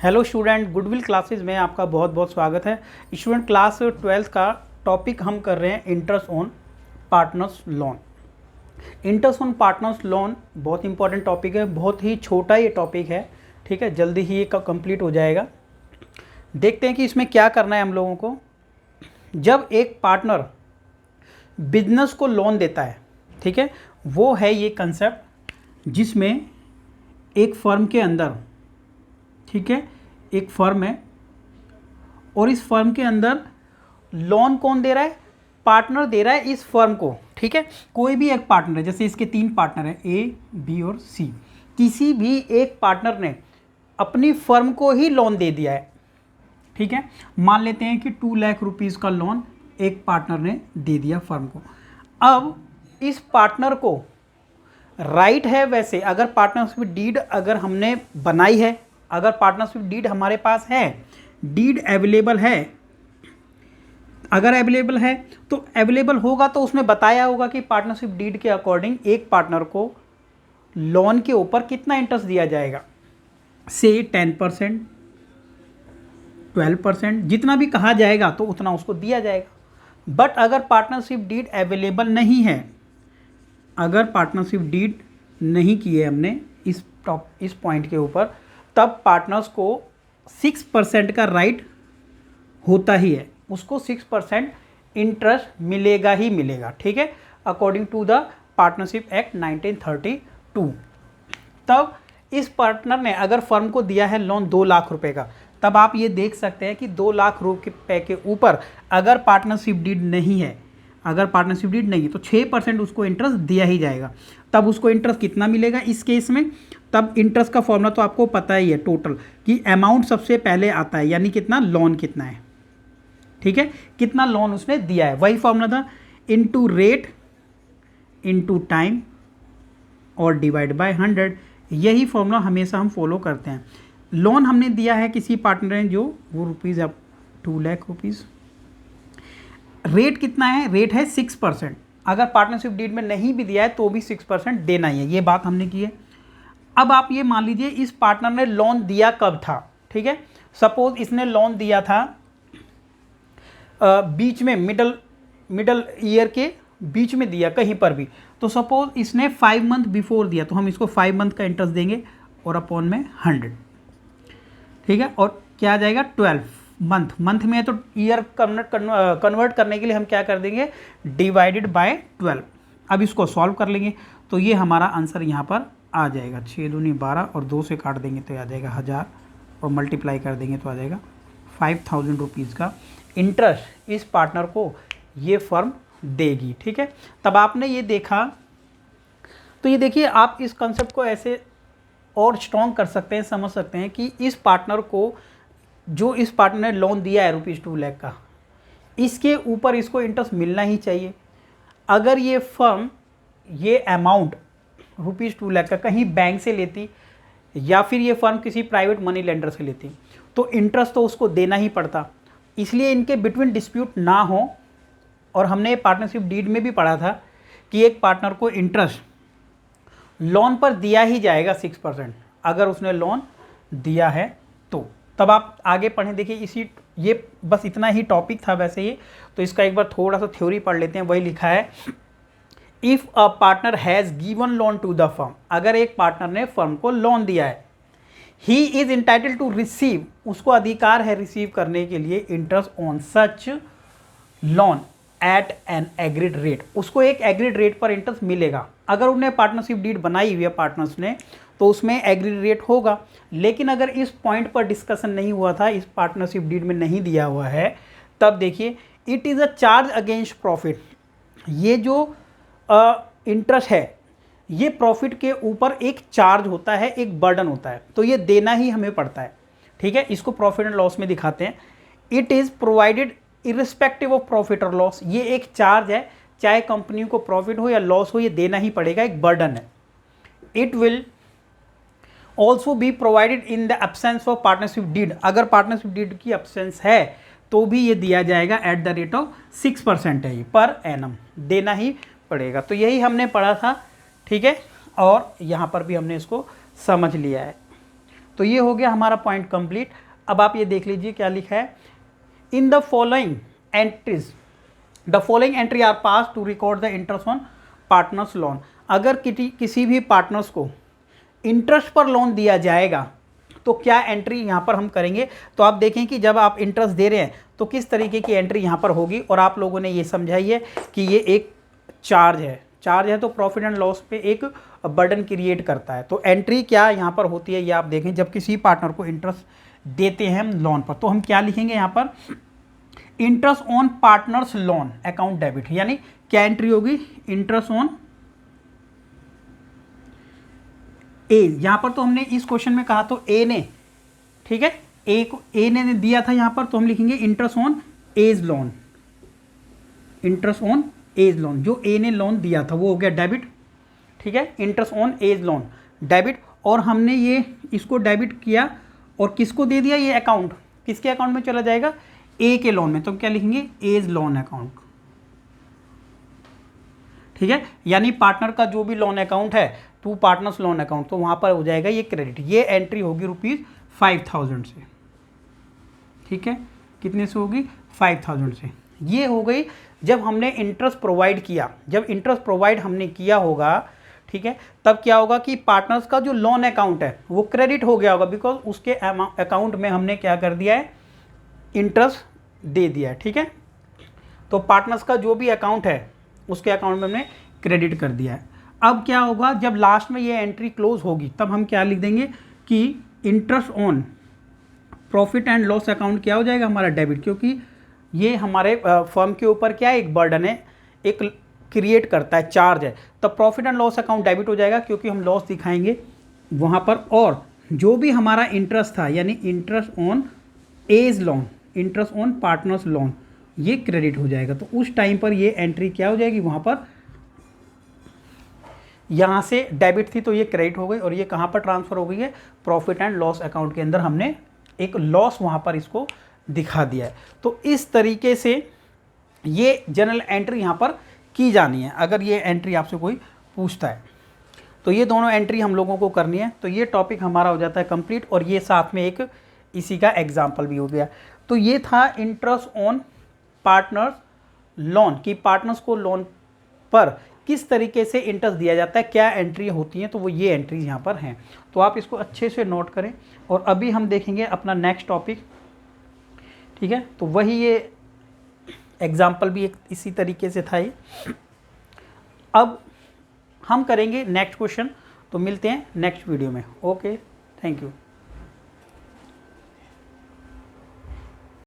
Hello student, goodwill classes में आपका बहुत बहुत स्वागत है। स्टूडेंट, क्लास 12 का टॉपिक हम कर रहे हैं interest on partners loan. Interest on partners loan बहुत इंपॉर्टेंट टॉपिक है, बहुत ही छोटा ये टॉपिक है। ठीक है, जल्दी ही ये कंप्लीट हो जाएगा। देखते हैं कि इसमें क्या करना है हम लोगों को। जब एक पार्टनर बिजनेस को लोन देता है, ठीक है, वो है ये कंसेप्ट जिसमें एक फर्म के अंदर, ठीक है, एक फर्म है और इस फर्म के अंदर लोन कौन दे रहा है? पार्टनर दे रहा है इस फर्म को। ठीक है, कोई भी एक पार्टनर है, जैसे इसके 3 पार्टनर हैं, ए, बी और सी। किसी भी एक पार्टनर ने अपनी फर्म को ही लोन दे दिया है। ठीक है, मान लेते हैं कि 2 लाख रुपीज़ का लोन एक पार्टनर ने दे दिया फर्म को। अब इस पार्टनर को राइट है, वैसे अगर पार्टनरशिप डीड अगर हमने बनाई है, अगर पार्टनरशिप डीड हमारे पास है, डीड अवेलेबल है, अगर अवेलेबल है तो अवेलेबल होगा तो उसमें बताया होगा कि पार्टनरशिप डीड के अकॉर्डिंग एक पार्टनर को लोन के ऊपर कितना इंटरेस्ट दिया जाएगा, से 10%, 12%, जितना भी कहा जाएगा तो उतना उसको दिया जाएगा। बट अगर पार्टनरशिप डीड अवेलेबल नहीं है, अगर पार्टनरशिप डीड नहीं की है हमने इस पॉइंट के ऊपर, तब पार्टनर्स को 6% का राइट होता ही है, उसको 6% इंटरेस्ट मिलेगा ही मिलेगा। ठीक है, according to the partnership act 1932। तब इस पार्टनर ने अगर फर्म को दिया है लोन 2 लाख रुपए का, तब आप ये देख सकते हैं कि 2 लाख रुपए के ऊपर अगर पार्टनरशिप डीड नहीं है, अगर पार्टनरशिप डीड नहीं है तो 6% उसको इंटरेस्ट दिया ही जाएगा। तब उसको इंटरेस्ट कितना मिलेगा इस केस में? तब इंटरेस्ट का फॉर्मूला तो आपको पता ही है, टोटल कि अमाउंट सबसे पहले आता है, यानी कितना लोन कितना है। ठीक है, कितना लोन उसने दिया है, वही फॉर्मूला था, इनटू रेट इनटू टाइम और डिवाइड बाय 100। यही फॉर्मूला हमेशा हम फॉलो करते हैं। लोन हमने दिया है किसी पार्टनर ने, जो वो रुपीज़ अब 2 लाख रुपीज़। रेट कितना है? रेट है 6%। अगर पार्टनरशिप डीड में नहीं भी दिया है तो भी 6% देना ही है, ये बात हमने की है। अब आप ये मान लीजिए इस पार्टनर ने लोन दिया कब था। ठीक है, सपोज इसने लोन दिया था बीच में, मिडल ईयर के बीच में दिया कहीं पर भी, तो सपोज इसने 5 मंथ बिफोर दिया, तो हम इसको 5 मंथ का इंटरेस्ट देंगे और अपॉन में 100। ठीक है, और क्या आ जाएगा? 12 मंथ में है तो ईयर कन्वर्ट करने के लिए हम क्या कर देंगे? Divided by 12। अब इसको सॉल्व कर लेंगे तो ये हमारा आंसर यहाँ पर आ जाएगा 6 दूनी 12 और 2 से काट देंगे तो आ जाएगा 1000 और मल्टीप्लाई कर देंगे तो आ जाएगा 5000 रुपीज़ का इंटरेस्ट इस पार्टनर को ये फर्म देगी। ठीक है, तब आपने ये देखा, तो ये देखिए आप इस कंसेप्ट को ऐसे और स्ट्रॉन्ग कर सकते हैं, समझ सकते हैं कि इस पार्टनर को, जो इस पार्टनर ने लोन दिया है रुपीज़ 2 लाख का, इसके ऊपर इसको इंटरेस्ट मिलना ही चाहिए। अगर ये फर्म ये अमाउंट रुपीज़ 2 लाख का कहीं बैंक से लेती या फिर ये फर्म किसी प्राइवेट मनी लेंडर से लेती, तो इंटरेस्ट तो उसको देना ही पड़ता। इसलिए इनके बिटवीन डिस्प्यूट ना हो, और हमने पार्टनरशिप डीड में भी पढ़ा था कि एक पार्टनर को इंटरेस्ट लोन पर दिया ही जाएगा 6%, अगर उसने लोन दिया है तो। तब आप आगे पढ़ें, देखिए ये बस इतना ही टॉपिक था वैसे ये, तो इसका एक बार थोड़ा सा थ्योरी पढ़ लेते हैं। वही लिखा है, if a partner has given loan to the firm, अगर एक पार्टनर ने फर्म को लोन दिया है, he is entitled to receive, उसको अधिकार है रिसीव करने के लिए interest on such loan at an agreed rate, उसको एक एग्रीड रेट पर इंटरेस्ट मिलेगा। अगर उन्हें पार्टनरशिप डीड बनाई हुई है पार्टनर्स ने तो उसमें एग्रीड रेट होगा। लेकिन अगर इस पॉइंट पर डिस्कशन नहीं हुआ था, इस पार्टनरशिप डीड में नहीं दिया हुआ है, तब देखिए it is a charge against profit. ये जो इंटरेस्ट है ये प्रॉफिट के ऊपर एक चार्ज होता है, एक बर्डन होता है, तो ये देना ही हमें पड़ता है। ठीक है, इसको प्रॉफिट एंड लॉस में दिखाते हैं। It is provided irrespective of profit और लॉस, ये एक चार्ज है, चाहे कंपनी को प्रॉफिट हो या लॉस हो, ये देना ही पड़ेगा, एक बर्डन है। It will also be provided in the absence of partnership deed, अगर पार्टनरशिप डीड की एब्सेंस है तो भी ये दिया जाएगा एट द रेट ऑफ 6% है, ये पर एनम देना ही पड़ेगा। तो यही हमने पढ़ा था। ठीक है, और यहाँ पर भी हमने इसको समझ लिया है। तो ये हो गया हमारा पॉइंट कंप्लीट। अब आप ये देख लीजिए क्या लिखा है, in the following entries the following entry are pass to record the interest on partners loan. अगर किसी भी पार्टनर्स को इंटरेस्ट पर लोन दिया जाएगा तो क्या एंट्री यहाँ पर हम करेंगे। तो आप देखें कि जब आप इंटरेस्ट दे रहे हैं तो किस तरीके की एंट्री यहाँ पर होगी, और आप लोगों ने ये समझाई है कि ये एक चार्ज है तो प्रॉफिट एंड लॉस पे एक बर्डन क्रिएट करता है। तो एंट्री क्या यहाँ पर होती है ये आप देखें, जब किसी पार्टनर को इंटरेस्ट देते हैं हम लोन पर, तो हम क्या लिखेंगे यहाँ पर, interest on partners loan account debit, यानी क्या एंट्री होगी, इंटरेस्ट ऑन ए। यहां पर तो हमने इस क्वेश्चन में कहा तो ए ने, ठीक है, ए ने दिया था यहां पर, तो हम लिखेंगे interest on A's loan, interest on A's loan, जो ए ने लोन दिया था वो हो गया डेबिट, ठीक है, interest on A's loan debit. और हमने ये इसको डेबिट किया और किसको दे दिया, ये अकाउंट किसके अकाउंट में चला जाएगा, ए के लोन में, तो हम क्या लिखेंगे, एज लोन अकाउंट, ठीक है, यानी पार्टनर का जो भी लोन अकाउंट है टू पार्टनर्स लोन अकाउंट, तो वहां पर हो जाएगा ये क्रेडिट। ये एंट्री होगी ₹5000 से, ठीक है, कितने से होगी, 5000 से। ये हो गई जब हमने इंटरेस्ट प्रोवाइड किया। जब इंटरेस्ट प्रोवाइड हमने किया होगा, ठीक है, तब क्या होगा कि पार्टनर्स का जो लोन अकाउंट है वो क्रेडिट हो गया होगा, बिकॉज उसके अकाउंट में हमने क्या कर दिया है, इंटरेस्ट दे दिया है, ठीक है। तो पार्टनर्स का जो भी अकाउंट है उसके अकाउंट में हमने क्रेडिट कर दिया है। अब क्या होगा, जब लास्ट में ये एंट्री क्लोज होगी तब हम क्या लिख देंगे कि interest on profit and loss account क्या हो जाएगा, हमारा डेबिट, क्योंकि ये हमारे फर्म के ऊपर क्या है, एक बर्डन है, एक क्रिएट करता है, चार्ज है। तब profit and loss account debit हो जाएगा क्योंकि हम लॉस दिखाएंगे वहाँ पर, और जो भी हमारा इंटरेस्ट था यानी interest on A's loan, interest on partners loan, ये क्रेडिट हो जाएगा। तो उस टाइम पर ये एंट्री क्या हो जाएगी, वहाँ पर, यहाँ से डेबिट थी तो ये क्रेडिट हो गई, और ये कहाँ पर ट्रांसफ़र हो गई है, प्रॉफिट एंड लॉस अकाउंट के अंदर हमने एक लॉस वहाँ पर इसको दिखा दिया है। तो इस तरीके से ये जनरल एंट्री यहाँ पर की जानी है, अगर ये एंट्री आपसे कोई पूछता है तो ये दोनों एंट्री हम लोगों को करनी है। तो ये टॉपिक हमारा हो जाता है कंप्लीट, और ये साथ में एक इसी का एग्जाम्पल भी हो गया। तो ये था इंटरेस्ट ऑन पार्टनर्स लोन, कि पार्टनर्स को लोन पर किस तरीके से इंटरेस्ट दिया जाता है, क्या एंट्री होती हैं, तो वो ये एंट्रीज यहाँ पर हैं। तो आप इसको अच्छे से नोट करें। और अभी हम देखेंगे अपना नेक्स्ट टॉपिक, ठीक है, तो वही ये एग्जाम्पल भी एक इसी तरीके से था ये। अब हम करेंगे नेक्स्ट क्वेश्चन, तो मिलते हैं नेक्स्ट वीडियो में। Okay, thank you.